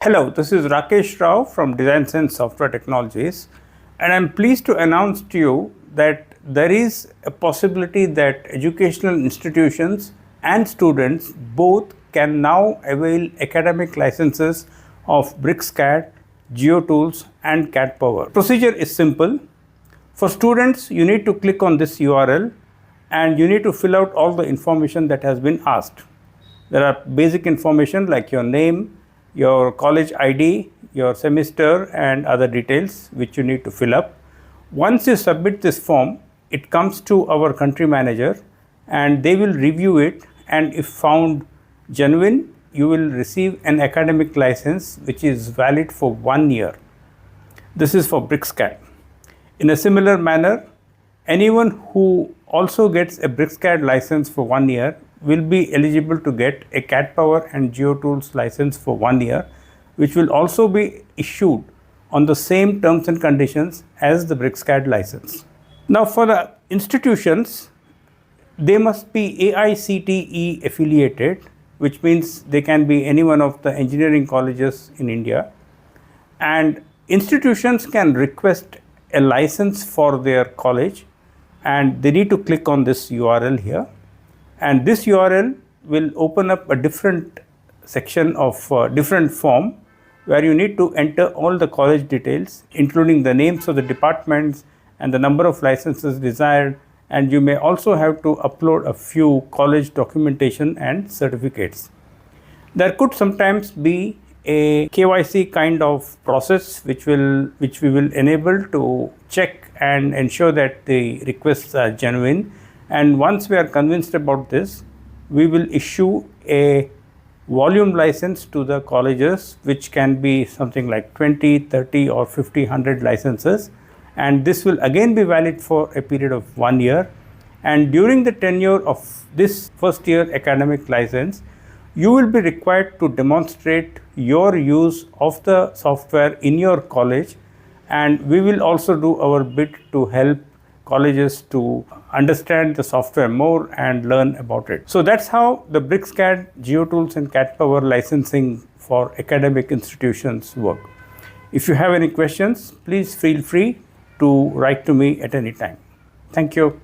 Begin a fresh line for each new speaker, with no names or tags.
Hello, this is Rakesh Rao from DesignSense Software Technologies, and I'm pleased to announce to you that there is a possibility that educational institutions and students both can now avail academic licenses of BricsCAD, GeoTools, and CAD Power. Procedure is simple. For students, you need to click on this URL and you need to fill out all the information that has been asked. There are basic information like your name, your college ID, your semester and other details which you need to fill up. Once you submit this form, it comes to our country manager and they will review it, and if found genuine, you will receive an academic license which is valid for 1 year. This is for BricsCAD. In a similar manner, anyone who also gets a BricsCAD license for 1 year will be eligible to get a CAD Power and GeoTools license for 1 year, which will also be issued on the same terms and conditions as the BricsCAD license. Now for the institutions, they must be AICTE affiliated, which means they can be any one of the engineering colleges in India, and institutions can request a license for their college and they need to click on this URL here. And this URL will open up a different section of different form where you need to enter all the college details, including the names of the departments and the number of licenses desired, and you may also have to upload a few college documentation and certificates. There could sometimes be a KYC kind of process which we will enable to check and ensure that the requests are genuine. And once we are convinced about this, we will issue a volume license to the colleges, which can be something like 20, 30 or 50, 100 licenses. And this will again be valid for a period of 1 year. And during the tenure of this first year academic license, you will be required to demonstrate your use of the software in your college. And we will also do our bit to help colleges to understand the software more and learn about it. So that's how the BricsCAD, GeoTools and CAD Power licensing for academic institutions work. If you have any questions, please feel free to write to me at any time. Thank you.